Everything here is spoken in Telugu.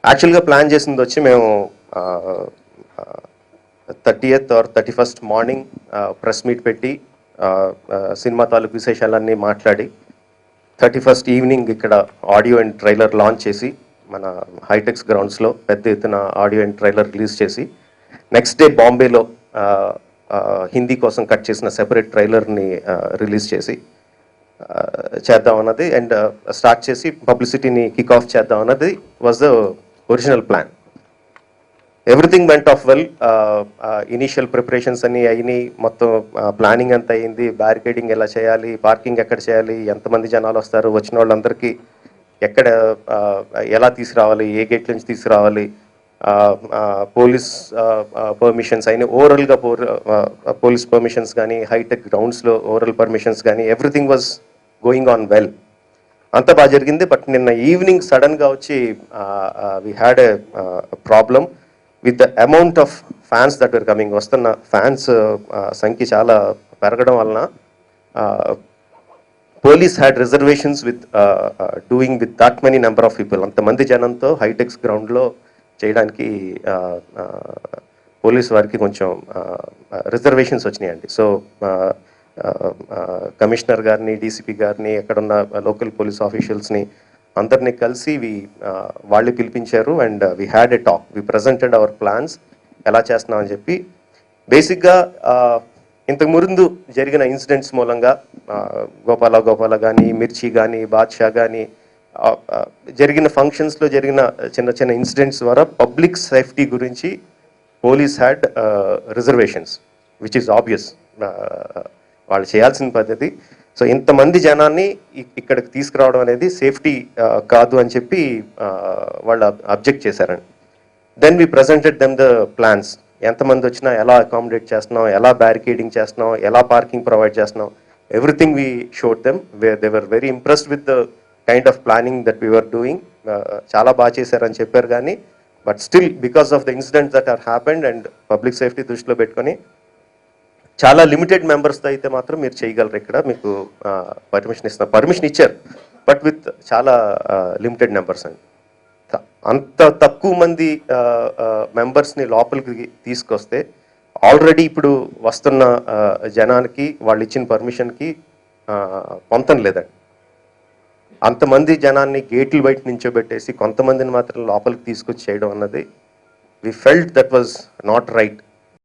యాక్చువల్గా ప్లాన్ చేసింది వచ్చి మేము 30th or 31st morning press meet పెట్టి సినిమా తాలూకు విశేషాలన్నీ మాట్లాడి 31st ఈవినింగ్ ఇక్కడ ఆడియో అండ్ ట్రైలర్ లాంచ్ చేసి మన హైటెక్స్ గ్రౌండ్స్లో పెద్ద ఎత్తున ఆడియో అండ్ ట్రైలర్ రిలీజ్ చేసి నెక్స్ట్ డే బాంబేలో హిందీ కోసం కట్ చేసిన సెపరేట్ ట్రైలర్ని రిలీజ్ చేసి చేద్దాం అన్నది అండ్ స్టార్ట్ చేసి పబ్లిసిటీని కిక్ ఆఫ్ చేద్దాం అన్నది was the original plan. Everything went off well. Initial preparations అన్నీ అయినాయి, మొత్తం ప్లానింగ్ అంతా అయింది. బ్యారికేడింగ్ ఎలా చేయాలి, పార్కింగ్ ఎక్కడ చేయాలి, ఎంతమంది జనాలు వస్తారు, వచ్చిన వాళ్ళందరికీ ఎక్కడ ఎలా తీసుకురావాలి, ఏ గేట్ నుంచి తీసుకురావాలి, పోలీస్ పర్మిషన్స్ అయినా ఓవరాల్గా పోలీస్ పర్మిషన్స్ కానీ హైటెక్ గ్రౌండ్స్లో ఓవరాల్ పర్మిషన్స్ కానీ everything was going on well. అంత బాగా జరిగింది. బట్ నిన్న ఈవినింగ్ సడన్గా వచ్చి we had a problem with the amount of fans that were coming. వస్తున్న ఫ్యాన్స్ సంఖ్య చాలా పెరగడం వలన police had reservations with doing with that many number of people. అంతమంది జనంతో హైటెక్స్ గ్రౌండ్లో చేయడానికి పోలీస్ వారికి కొంచెం రిజర్వేషన్స్ వచ్చినాయండి. సో కమిషనర్ గారిని, డీసీపీ గారిని, ఎక్కడున్న లోకల్ పోలీస్ ఆఫీషియల్స్ని అందరినీ కలిసి వాళ్ళు పిలిపించారు and we had a talk. We presented hour plans ఎలా చేస్తున్నామని చెప్పి. బేసిక్గా ఇంతకు ముందు జరిగిన ఇన్సిడెంట్స్ మూలంగా గోపాల కానీ, మిర్చి కానీ, బాద్షా కానీ జరిగిన ఫంక్షన్స్లో జరిగిన చిన్న చిన్న ఇన్సిడెంట్స్ ద్వారా పబ్లిక్ సేఫ్టీ గురించి police had reservations which is obvious. వాళ్ళు చేయాల్సిన పద్ధతి. సో ఇంతమంది జనాన్ని ఇక్కడికి తీసుకురావడం అనేది సేఫ్టీ కాదు అని చెప్పి వాళ్ళు అబ్జెక్ట్ చేశారండి. Then we presented them the plans. ఎంతమంది వచ్చినా ఎలా అకామిడేట్ చేస్తున్నాం, ఎలా బ్యారికేడింగ్ చేస్తున్నాం, ఎలా పార్కింగ్ ప్రొవైడ్ చేస్తున్నాం, everything we showed them. They were very impressed with the kind of planning that we were doing. చాలా బాగా చేశారని చెప్పారు. కానీ but still because of the incidents that are happened and public safety దృష్టిలో పెట్టుకొని చాలా లిమిటెడ్ మెంబర్స్తో అయితే మాత్రం మీరు చేయగలరు. ఇక్కడ మీకు పర్మిషన్ ఇస్తున్నారు, పర్మిషన్ ఇచ్చారు, బట్ విత్ చాలా లిమిటెడ్ నెంబర్స్ అండి. అంత తక్కువ మంది మెంబర్స్ని లోపలికి తీసుకొస్తే ఆల్రెడీ ఇప్పుడు వస్తున్న జనానికి వాళ్ళు ఇచ్చిన పర్మిషన్కి పొంతం లేదండి. అంతమంది జనాన్ని గేట్లు బయట నించోబెట్టేసి కొంతమందిని మాత్రం లోపలికి తీసుకొచ్చి చేయడం అన్నది we felt that was not right.